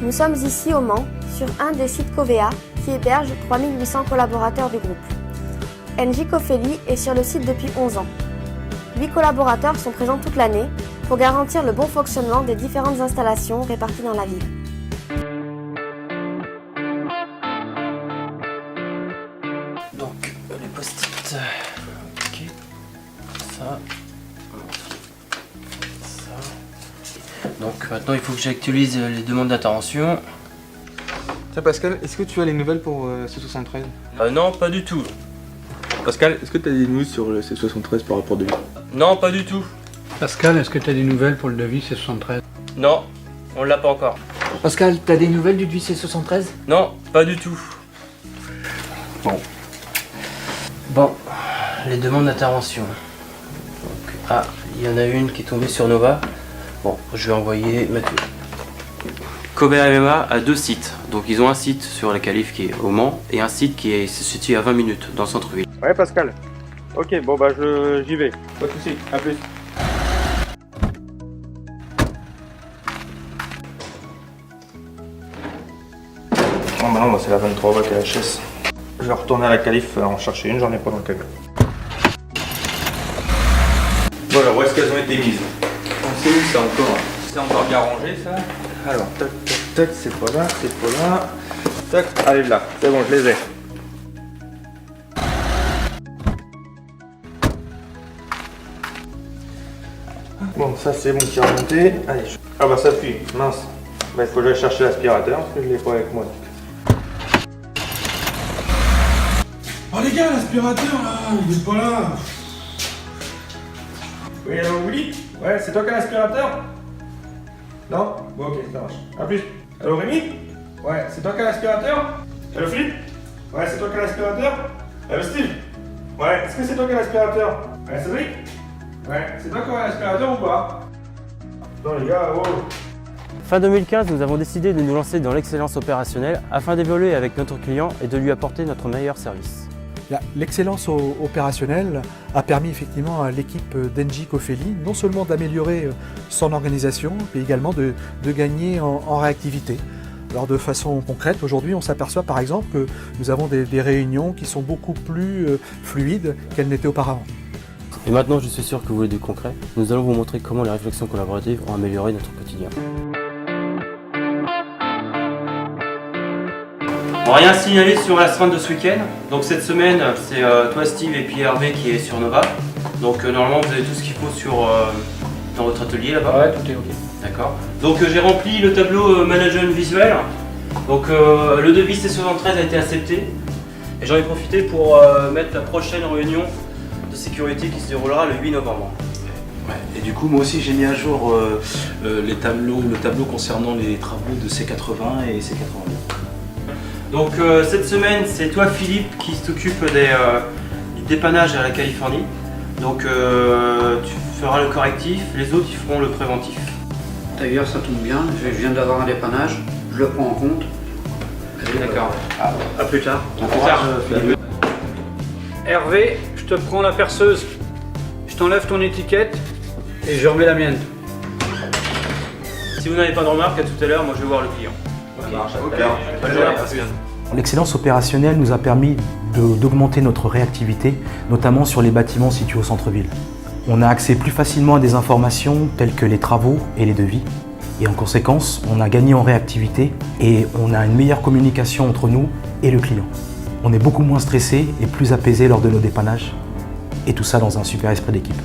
Nous sommes ici au Mans, sur un des sites Covea qui héberge 3800 collaborateurs du groupe. Engie Cofeli est sur le site depuis 11 ans. 8 collaborateurs sont présents toute l'année pour garantir le bon fonctionnement des différentes installations réparties dans la ville. Donc les post-it, ok, ça. Donc maintenant il faut que j'actualise les demandes d'intervention. Tiens Pascal, est-ce que tu as les nouvelles pour C73? Non, pas du tout. Pascal, est-ce que tu as des news sur le C73 par rapport de lui? Non, pas du tout. Pascal, est-ce que tu as des nouvelles pour le devis C73? Non, on l'a pas encore. Pascal, t'as des nouvelles du devis C73? Non, pas du tout. Bon, les demandes d'intervention. Donc, ah, il y en a une qui est tombée sur Nova. Bon, je vais envoyer Mathieu. Covea MMA a 2 sites. Donc ils ont un site sur la Calife qui est au Mans et un site qui est situé à 20 minutes dans le centre-ville. Ouais Pascal. Ok, bon bah j'y vais. Pas de soucis, à plus. Bon bah non, c'est la 23 bac à HS. Je vais retourner à la Calife en chercher une, j'en ai pas dans le camion. Voilà, où est-ce qu'elles ont été mises? On sait où c'est encore? C'est encore bien rangé ça? Alors, tac, tac, tac, c'est pas là, c'est pas là. Tac, allez là, c'est bon, je les ai. Bon, ça c'est bon qui est remonté. Allez, ah bah ça fuit, mince. Bah il faut que j'aille chercher l'aspirateur parce que je l'ai pas avec moi. Oh les gars, l'aspirateur là, il est pas là. Oui, allô Willy? Ouais, c'est toi qui as l'aspirateur? Non? Bon ok, ça marche. A plus. Allô Rémi? Ouais, c'est toi qui as l'aspirateur? Allô Philippe? Ouais, c'est toi qui as l'aspirateur? Allô Steve? Ouais, est-ce que c'est toi qui as l'aspirateur? Ouais, Cédric? Ouais, c'est toi qui as l'aspirateur ou pas? Non les gars, oh. Fin 2015, nous avons décidé de nous lancer dans l'excellence opérationnelle afin d'évoluer avec notre client et de lui apporter notre meilleur service. L'excellence opérationnelle a permis effectivement à l'équipe d'Engie Cofeli non seulement d'améliorer son organisation, mais également de gagner en réactivité. Alors de façon concrète, aujourd'hui on s'aperçoit par exemple que nous avons des réunions qui sont beaucoup plus fluides qu'elles n'étaient auparavant. Et maintenant, je suis sûr que vous voulez du concret. Nous allons vous montrer comment les réflexions collaboratives ont amélioré notre quotidien. Bon, rien à signaler sur l'astreinte de ce week-end. Donc cette semaine, c'est toi Steve et puis Hervé qui est sur Nova. Donc normalement, vous avez tout ce qu'il faut dans votre atelier là-bas. Ouais, tout est ok. D'accord. Donc j'ai rempli le tableau management visuel. Donc le devis C73 a été accepté. Et j'en ai profité pour mettre la prochaine réunion de sécurité qui se déroulera le 8 novembre. Ouais, et du coup, moi aussi, j'ai mis à jour le tableau concernant les travaux de C80 et C82. Donc cette semaine, c'est toi Philippe qui s'occupe du dépannage à la Californie. Donc tu feras le correctif, les autres ils feront le préventif. D'ailleurs, ça tombe bien, je viens d'avoir un dépannage, je le prends en compte. D'accord. À plus tard. À plus tard. Hervé, je te prends la perceuse, je t'enlève ton étiquette et je remets la mienne. Si vous n'avez pas de remarques, à tout à l'heure, moi je vais voir le client. L'excellence opérationnelle nous a permis d'augmenter notre réactivité, notamment sur les bâtiments situés au centre-ville. On a accès plus facilement à des informations telles que les travaux et les devis. Et en conséquence, on a gagné en réactivité et on a une meilleure communication entre nous et le client. On est beaucoup moins stressé et plus apaisé lors de nos dépannages. Et tout ça dans un super esprit d'équipe.